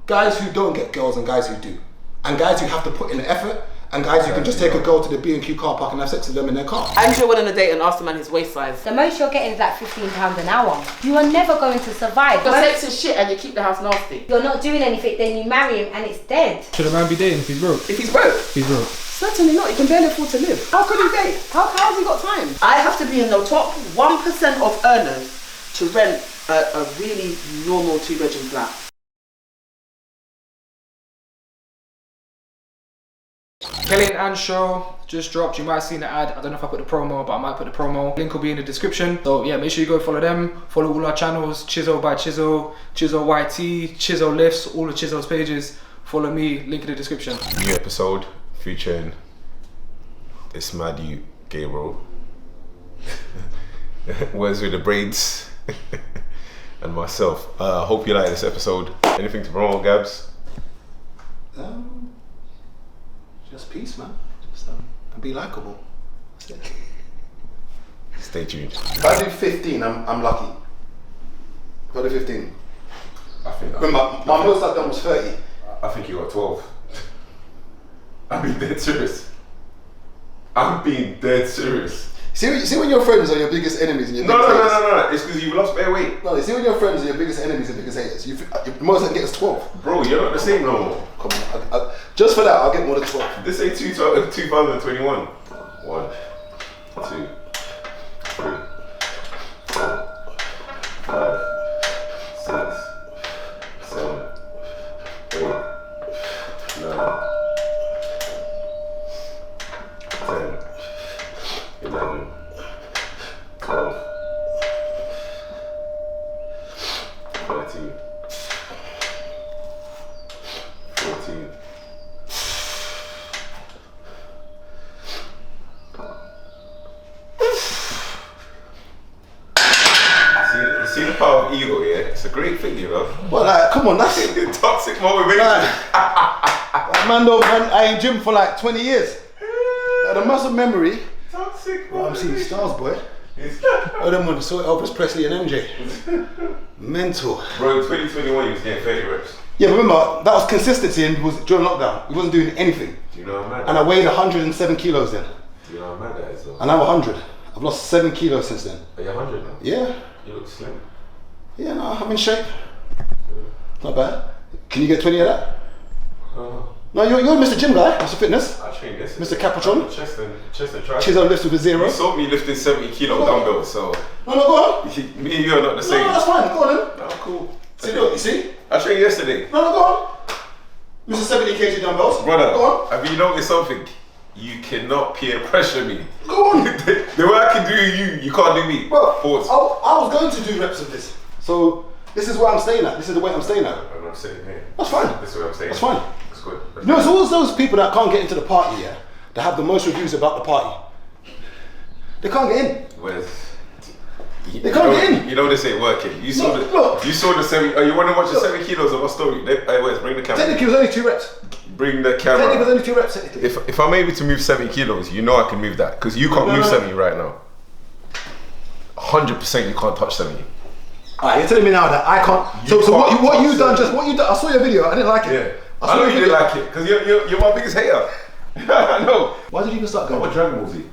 guys who don't get girls and guys who do. And guys who have to put in the effort, and guys who can just take a girl to the B&Q car park and have sex with them in their car. Ange went on a date and asked the man his waist size. The most you're getting is like £15 an hour. You are never going to survive. The sex is shit and you keep the house nasty. You're not doing anything, then you marry him and it's dead. Should a man be dating if he's broke? If he's broke? He's broke. Certainly not. He can barely afford to live. How could he date? How has he got time? I have to be in the top 1% of earners to rent a really normal 2-bedroom flat. Kelly and Ange show just dropped. You might have seen the ad. I don't know if I put the promo, but I might put the promo. Link will be in the description. So yeah, make sure you go follow them. Follow all our channels. Chisel by Chisel, Chisel YT, Chisel Lifts, all of Chisel's pages. Follow me, link in the description. New episode featuring this mad you Gabriel. Where's with the braids and myself. Hope you like this episode. Anything to promote, Gabs? Just peace, man. Just and be likable. Stay tuned. If I do 15, I'm lucky. If I do 15. I think Remember, my most I've done was 30. I think you got 12. I'm being dead serious. I'm being dead serious. See when your friends are your biggest enemies and your No, biggest haters? no. It's because you've lost bare weight. No, see when your friends are your biggest enemies and biggest haters. The most I can get is 12. Bro, you're not the same no more. Come on, just for that, I'll get more than 12. This ain't 2021. 1, 2, 3, 4, 5, 6, 7, 8, 9, 10, 11, 12, 13, 14. See the power of ego, yeah? It's a great thing, you know? Well, like, come on, that's Toxic motivation. Like, man, I ain't gym for like 20 years. Like, the muscle memory. Toxic Well, I'm seeing motivation. stars, boy. Oh, them ones saw Elvis Presley and MJ. Mental. Bro, in 2021, you was getting 30 reps. Yeah, but remember, that was consistency and it was during lockdown. We wasn't doing anything. Do you know how mad And I weighed 107 kilos then. Do you know how mad that is, though? And I'm 100. I've lost 7 kilos since then. Are you 100 now? Yeah. You look slim. Yeah, no, I'm in shape. Not bad. Can you get 20 of that? Oh. No, you're Mr. Gym guy, Mr. Fitness. I trained yesterday. Mr. Capuchon. Chest and triceps. Chisel lifts with a 0. You saw me lifting 70 kilo dumbbells, so No, go on. me and you are not the No, same. that's fine. Go on then. No, cool. See, look, you see? I trained yesterday. No, go on. Mr. 70 kg dumbbells. Brother, Go on. have you noticed something? You cannot peer pressure me. Go on. The way I can do you can't do me. Bro, Pause. I was going to do reps of this. So, this is where I'm staying at. This is the way I'm staying at. I'm not sitting here. That's fine. This is where I'm staying. That's fine. That's good. You know, it's always those people that can't get into the party, yeah, that have the most reviews about the party. They can't get in. Where's... They can't get in. You know this ain't working. You saw you saw the 7. Oh, you want to watch the 7 kilos of my story? Hey, Wes, bring the camera. Technically, it was only 2 reps. Bring the Technically, it was camera. only 2 reps, technically. If I'm able to move 70 kilos, you know I can move that because you can't move 70 right now. 100% you can't touch 70. Alright, you're telling me now that I can't. So what you done? I saw your video. I didn't like it. Yeah. I I saw know your you video. didn't like it because you're my biggest hater. I know. Why did you even start going? What Dragon Ball Z?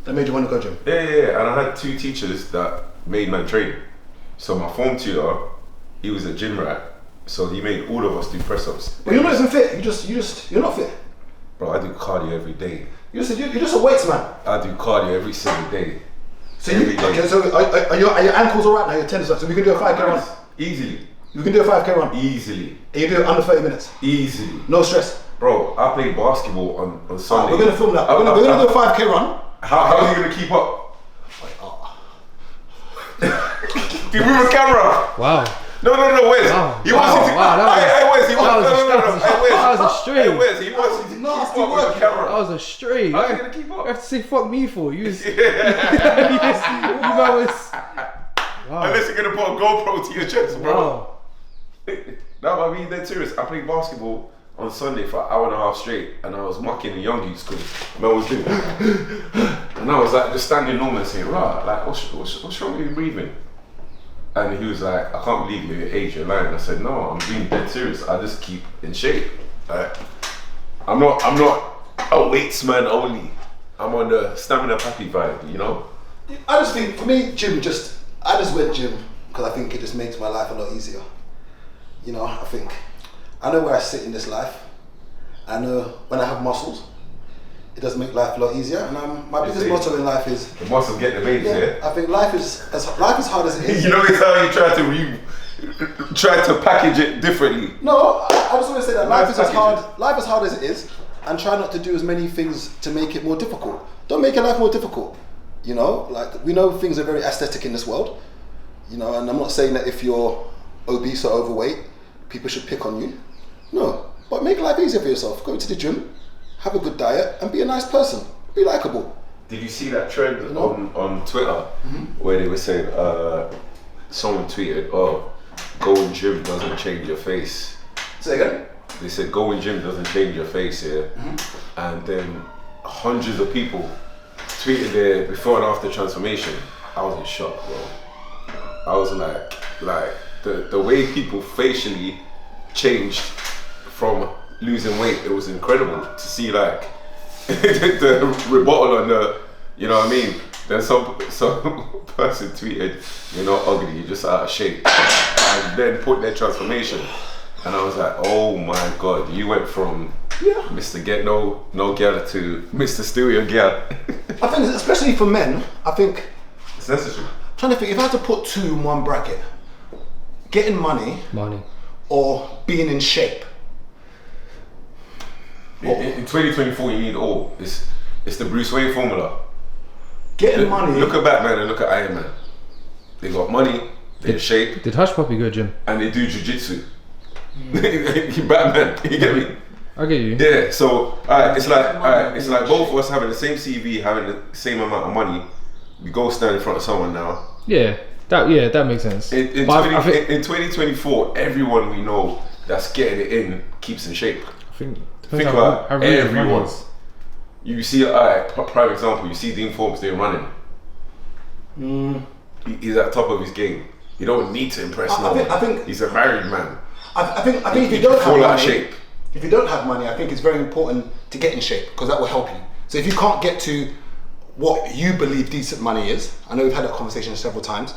That made you want to go gym. Yeah. And I had 2 teachers that made man train. So my form tutor, he was a gym rat. So he made all of us do press ups. Well, you're not even fit. You're not fit. Bro, I do cardio every day. You're just a weights man. I do cardio every single day. So Every day. okay, so are your ankles alright now? Your tendons, so we can do a 5k run. Easily. We can do a 5k run. Easily. And you do it under 30 minutes. Easily. No stress. Bro, I played basketball on Sunday. We're gonna film that. We're gonna do a 5k run. How are you gonna keep up? Do you move the camera? Wow. No, Wes. Wow. He wants you to. Wow, that Wes, he wants. was a string. Hey, Wes, he wants you to keep Nasty up with work. the camera. That was a straight. How are you gonna keep You up? have to say fuck me for you. Was, wow. Unless you're gonna put a GoPro to your chest, bro. Wow. No, I mean, dead serious. I played basketball on Sunday for an hour and a half straight, and I was mocking the young youths because man was doing, and I was like just standing normal and saying, "Right, like what's wrong with you breathing?" And he was like, I can't believe you age your line. I said, no, I'm being dead serious. I just keep in shape. I'm not a weights man only. I'm on the stamina pappy vibe, you know? I just think, for me, I just went gym because I think it just makes my life a lot easier. You know, I know where I sit in this life. I know when I have muscles, it does make life a lot easier. And my biggest motto in life is... The muscles get the babes, yeah? I think life is hard as it is. You know, it's how you try to package it differently. No, I just want to say that life is as hard as it is, and try not to do as many things to make it more difficult. Don't make your life more difficult. You know, like, we know things are very aesthetic in this world. You know, and I'm not saying that if you're obese or overweight, people should pick on you. No, but make life easier for yourself. Go to the gym, have a good diet, and be a nice person. Be likable. Did you see that trend on Twitter where they were saying, someone tweeted, oh, going gym doesn't change your face. Say again? They said going gym doesn't change your face, yeah? And then hundreds of people tweeted their before and after transformation. I was in shock, bro. I was like the way people facially changed from losing weight, it was incredible to see, like, the rebuttal on the, you know what I mean? Then some person tweeted, you're not ugly, you're just out of shape. And then put their transformation. And I was like, oh my God, you went from Mr. Get No Girl to Mr. Steal Your Girl. I think, especially for men, I think... It's necessary. I'm trying to think, if I had to put two in one bracket, getting money or being in shape. In 2024, you need all. It's the Bruce Wayne formula. Getting money. Look at Batman and look at Iron Man. They got money, they're in shape. Did Hush Puppy go gym? And they do jiu-jitsu. Batman, you get me? I get you. Yeah, so it's like both of us having the same CV, having the same amount of money. We go stand in front of someone now. Yeah, that makes sense. In 2024, everyone we know that's getting it in keeps in shape. Think about everyone. You see, prime example, you see Dean Forbes, they're running. He's at the top of his game. You don't need to impress no one. I think he's a married man. I think if you don't have money, shape. If you don't have money, I think it's very important to get in shape because that will help you. So if you can't get to what you believe decent money is, I know we've had that conversation several times,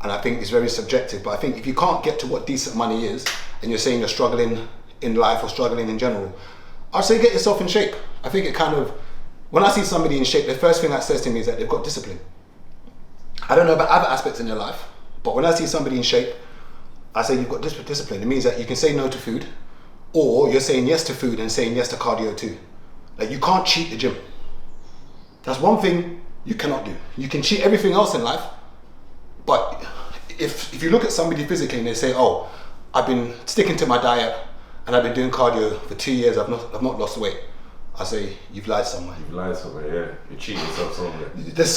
and I think it's very subjective, but I think if you can't get to what decent money is, and you're saying you're struggling in life or struggling in general, I'd say get yourself in shape. I think it kind of, when I see somebody in shape, the first thing that says to me is that they've got discipline. I don't know about other aspects in their life, but when I see somebody in shape, I say you've got discipline. It means that you can say no to food, or you're saying yes to food and saying yes to cardio too. Like, you can't cheat the gym. That's one thing you cannot do. You can cheat everything else in life, but if you look at somebody physically and they say, oh, I've been sticking to my diet and I've been doing cardio for 2 years, I've not lost weight, I say, you've lied somewhere. You've lied somewhere, yeah. You're cheating yourself somewhere. There's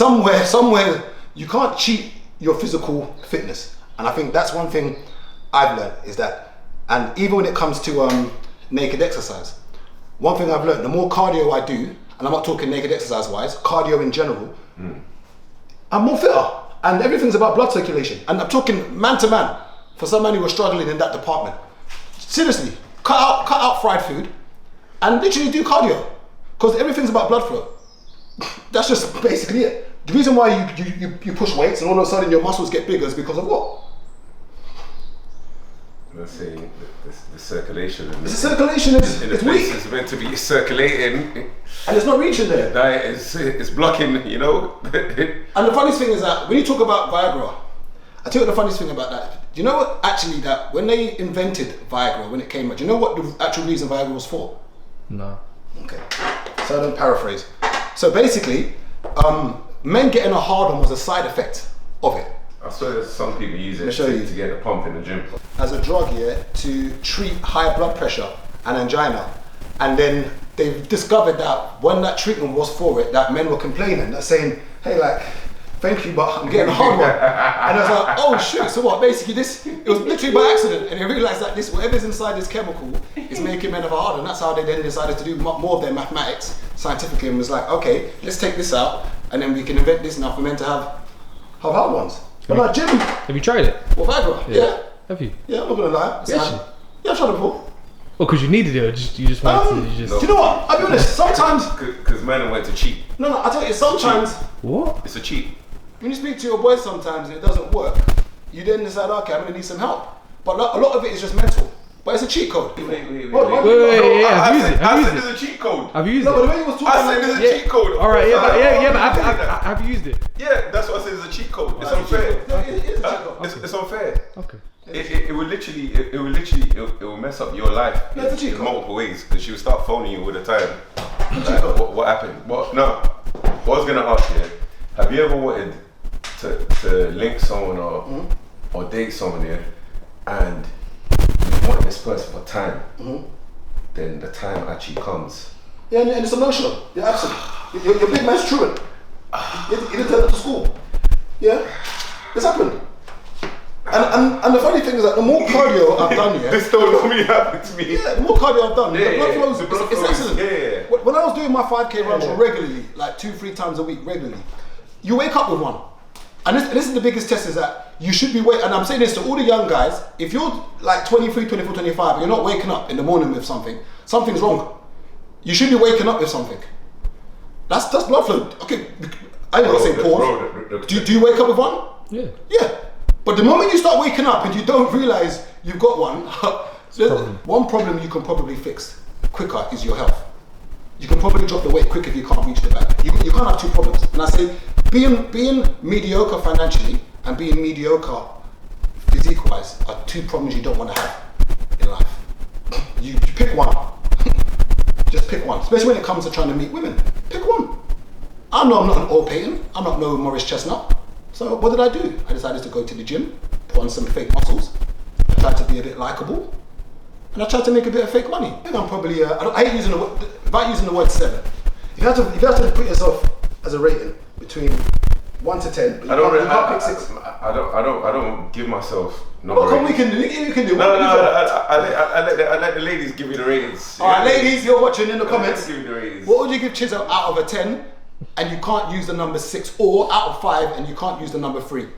somewhere you can't cheat your physical fitness. And I think that's one thing I've learned is that, and even when it comes to naked exercise, one thing I've learned, the more cardio I do, and I'm not talking naked exercise wise, cardio in general, I'm more fitter. And everything's about blood circulation. And I'm talking man to man, for somebody who was struggling in that department. Seriously, cut out fried food and literally do cardio. Because everything's about blood flow. That's just basically it. The reason why you push weights and all of a sudden your muscles get bigger is because of what? Let's say the circulation. The circulation is weak. It's meant to be circulating. And it's not reaching there. The diet is blocking, you know. And the funniest thing is that when you talk about Viagra, I tell you the funniest thing about that. Do you know what, actually, that when they invented Viagra, when it came out, do you know what the actual reason Viagra was for? No. Okay. So I don't paraphrase. So basically, men getting a hard on was a side effect of it. I swear some people use it to get a pump in the gym. As a drug, to treat high blood pressure and angina. And then they've discovered that when that treatment was for it, that men were complaining, they're saying, hey, like, thank you, but I'm getting a hard one. And I was like, oh shoot, so what? Basically it was literally by accident. And they realized that whatever's inside this chemical is making men have a hard one. That's how they then decided to do more of their mathematics scientifically and was like, okay, let's take this out and then we can invent this now for men to have hard ones. But like, Jim, have you tried it? What, Viagra? Yeah. Have you? Yeah, I'm not gonna lie. Actually? Yeah, I've tried it before. Oh, because you needed it, or you just wanted to just... Do you know what? I'll be honest, sometimes... Because men went to cheat. No, I tell you, sometimes... What? It's a cheat. When you speak to your boys sometimes and it doesn't work, you then decide, okay, I'm gonna need some help. But a lot of it is just mental. But it's a cheat code. Wait, yeah, I've used it. I said there's a cheat code. I've used No, it. but the way you was talking I said there's a cheat code. Alright, but I've used it. Yeah, that's what I said. It's a cheat code. It's unfair. No, it is a cheat code. It's unfair. Okay. It will mess up your life Yeah, it's a cheat in code. multiple ways because she will start phoning you all the time. Like, what happened? What I was gonna ask you, have you ever wanted to link someone or date someone here, and you want this person for time, then the time actually comes. Yeah, and it's emotional. Yeah, absolutely. Your big man's truant. You didn't turn up to school. Yeah? This happened. And the funny thing is that the more cardio I've done, yeah. This don't normally happen to me. Yeah, the more cardio I've done, the blood flows. The blood It's flows. excellent. Yeah. When I was doing my 5K runs regularly, like 2-3 times a week regularly, you wake up with one. And this is the biggest test, is that you should be and I'm saying this to all the young guys, if you're like 23, 24, 25, you're not waking up in the morning with something's wrong. You should be waking up with something. That's blood flow. Okay, I ain't gonna say pause. Do you wake up with one? Yeah. Yeah. But the moment you start waking up and you don't realise you've got one, one problem you can probably fix quicker is your health. You can probably drop the weight quicker if you can't reach the bag. You can't have two problems. And I say, being mediocre financially and being mediocre physique-wise are two problems you don't want to have in life. You pick one. Just pick one. Especially when it comes to trying to meet women. Pick one. I know I'm not an old Payton. I'm not no Morris Chestnut. So what did I do? I decided to go to the gym, put on some fake muscles. I tried to be a bit likable. And I tried to make a bit of fake money. I think I'm probably, I hate using the word, without using the word 7. If you have to put yourself as a rating between 1 to 10, but you can't pick 6. I don't give myself Well, number come, we can do. No, I let the ladies give me the ratings. Alright, ladies, you're watching in the comments. Give me the ratings. What would you give Chisel out of a 10 and you can't use the number 6, or out of 5 and you can't use the number 3?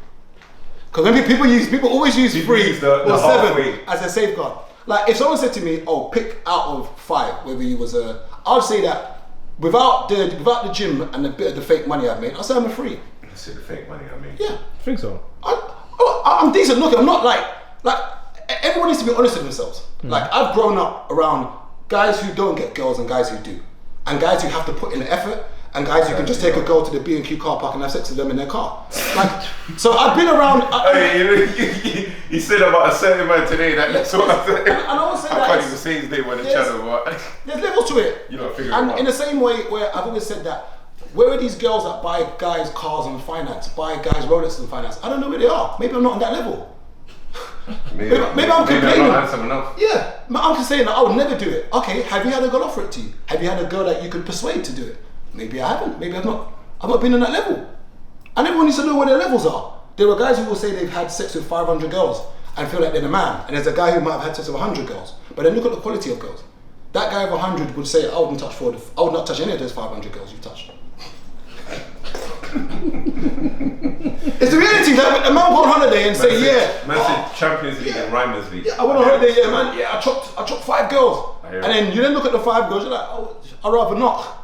Because when people always use 3 use the or 7 halfway. as a safeguard. Like if someone said to me, "Oh, pick out of 5," whether you was I'd say that without the gym and the bit of the fake money I've made, I'd say I'm a 3. I said the fake money I made. Yeah, I think so. I'm decent looking. I'm not like everyone needs to be honest with themselves. Like I've grown up around guys who don't get girls and guys who do, and guys who have to put in the effort, and guys who can just take a girl to the B&Q car park and have sex with them in their car. Like, so I've been around. You said about a certain man today that that's what I said. And I would say I that can't even say his name on the channel, but there's levels to it. you know, figure it And out. in the same way where I've always said that, where are these girls that buy guys cars on finance, buy guys Rolex on finance? I don't know where they are. Maybe I'm not on that level. Maybe I'm complaining. I'm not handsome enough. Yeah, I'm just saying that I would never do it. Okay, have you had a girl offer it to you? Have you had a girl that you could persuade to do it? Maybe I haven't. Maybe I've not been on that level. And everyone needs to know where their levels are. There are guys who will say they've had sex with 500 girls and feel like they're the man. And there's a guy who might have had sex with 100 girls. But then look at the quality of girls. That guy of 100 would say, I would not touch any of those 500 girls you've touched. It's the reality that a man go on holiday and say, Man said Champions League and Rhymers League. I went on holiday, yeah, man. Yeah, I chopped 5 girls. I hear And then you then look at the 5 girls, you're like, oh, I'd rather not.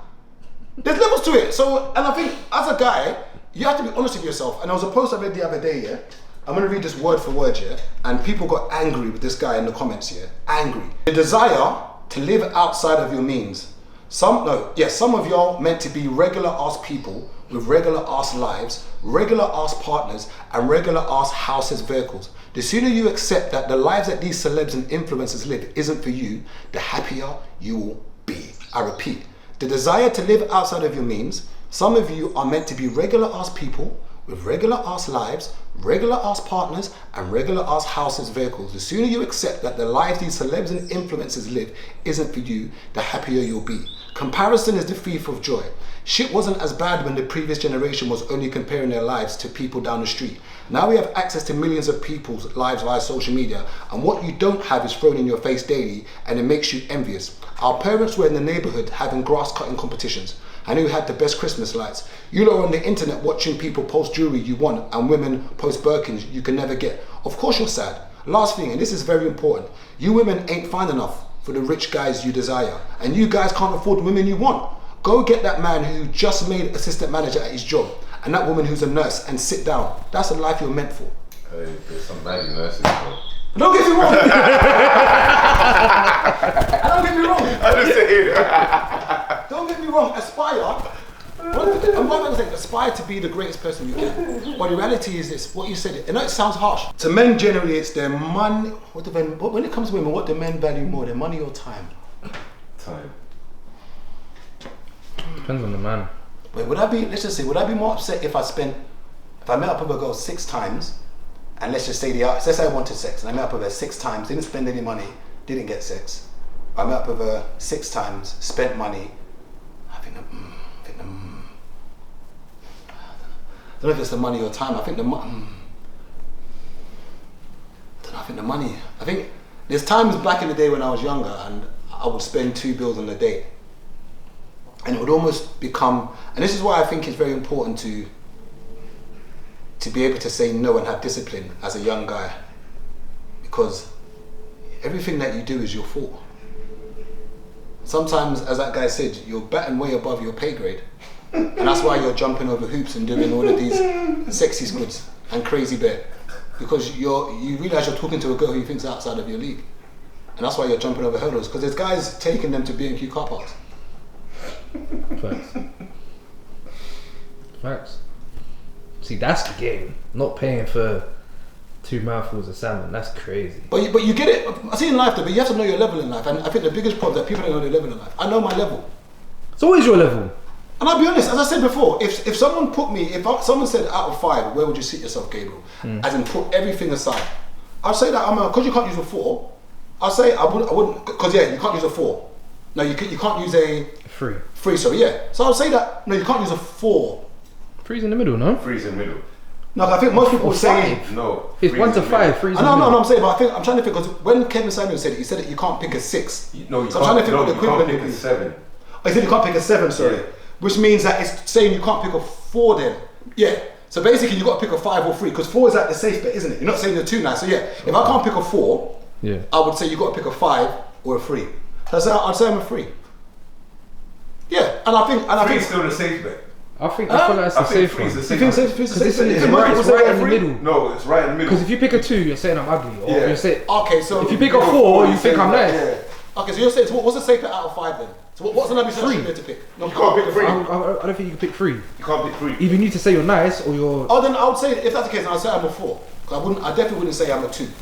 There's levels to it. So, and I think as a guy, you have to be honest with yourself. And there was a post I read the other day, yeah. I'm gonna read this word for word, yeah. And people got angry with this guy in the comments, yeah. Angry. The desire to live outside of your means. Some of y'all meant to be regular ass people with regular ass lives, regular ass partners, and regular ass houses, vehicles. The sooner you accept that the lives that these celebs and influencers live isn't for you, the happier you will be. I repeat, the desire to live outside of your means. Some of you are meant to be regular ass people with regular ass lives, regular ass partners, and regular ass houses, vehicles. The sooner you accept that the lives these celebs and influencers live isn't for you, the happier you'll be. Comparison is the thief of joy. Shit wasn't as bad when the previous generation was only comparing their lives to people down the street. Now we have access to millions of people's lives via social media, and what you don't have is thrown in your face daily, and it makes you envious. Our parents were in the neighborhood having grass cutting competitions. I knew who had the best Christmas lights. You lot on the internet watching people post jewelry you want and women post Birkins you can never get. Of course you're sad. Last thing, and this is very important, you women ain't fine enough for the rich guys you desire. And you guys can't afford the women you want. Go get that man who just made assistant manager at his job, and that woman who's a nurse, and sit down. That's the life you're meant for. Hey, there's some baggy nurses, bro. Don't get me wrong. Don't get me wrong. I just saying. Don't get me wrong. Aspire. I'm not going to say aspire to be the greatest person you can. But the reality is this: what you said. I know it sounds harsh. To men, generally, it's their money. When it comes to women, what do men value more? Their money or time? Time. Depends on the man. Wait, let's just say, would I be more upset if I met up with a girl 6 times, and let's say I wanted sex, and I met up with her 6 times, didn't spend any money, didn't get sex. I met up with her 6 times, spent money. I don't know if it's the money or time. I think the money. I think there's times back in the day when I was younger, and I would spend 2 bills on a date. And it would almost become, and this is why I think it's very important to be able to say no and have discipline as a young guy, because everything that you do is your fault. Sometimes, as that guy said, you're batting way above your pay grade, and that's why you're jumping over hoops and doing all of these sexy squids and crazy bear, because you realise you're talking to a girl who thinks outside of your league, and that's why you're jumping over hurdles, because there's guys taking them to B&Q car parks. Facts. Facts. See, that's the game. Not paying for 2 mouthfuls of salmon. That's crazy. But you get it. I see in life though, but you have to know your level in life. And I think the biggest problem is that people don't know their level in life. I know my level. It's always your level. And I'll be honest, as I said before, if someone put me, someone said out of 5, where would you sit yourself, Gabriel? As in put everything aside. I'd say that because you can't use a 4. I'd say I wouldn't, because you can't use a 4. No, you can't use a 3, sorry, yeah. So I'll say that, no, you can't use a 4. 3's in the middle, no? 3's in the middle. No, I think most people Or say... 5. No. It's 1 to 5, 3's in the No, middle. I'm saying, but I'm trying to think, because when Kevin Samuel said it, he said that you can't pick a 6. No, you so I'm trying to think can't. what the You can't equivalent pick a is. 7. Oh, he said you can't pick a 7, sorry. Yeah. Which means that it's saying you can't pick a 4 then. Yeah. So basically you've got to pick a 5 or 3, because 4 is like the safe bet, isn't it? You're not saying the 2 now. So yeah, if I can't pick a 4, I would say you've got to pick a 5 or a 3. So I'd say I'm a 3. Yeah, and I think... 3 is still the safe bet. I feel like it's the safe one. the You safe think bet. it's Because safe? it's Most people say right a in the 3. middle. No, it's right in the middle. Because if you pick a 2, you're saying I'm ugly. Or Yeah. you're saying, Okay, so... if you pick a 4, you think I'm nice. Yeah. Okay, so you're saying, so what's the safe bet out of 5 then? So what's the number you to pick? No, You can't pick a 3. I don't think you can pick 3. You can't pick 3. Either you need to say you're nice or you're... Oh, then I would say, if that's the case, I'd say I'm a 4. Because I definitely wouldn't say I'm a 2.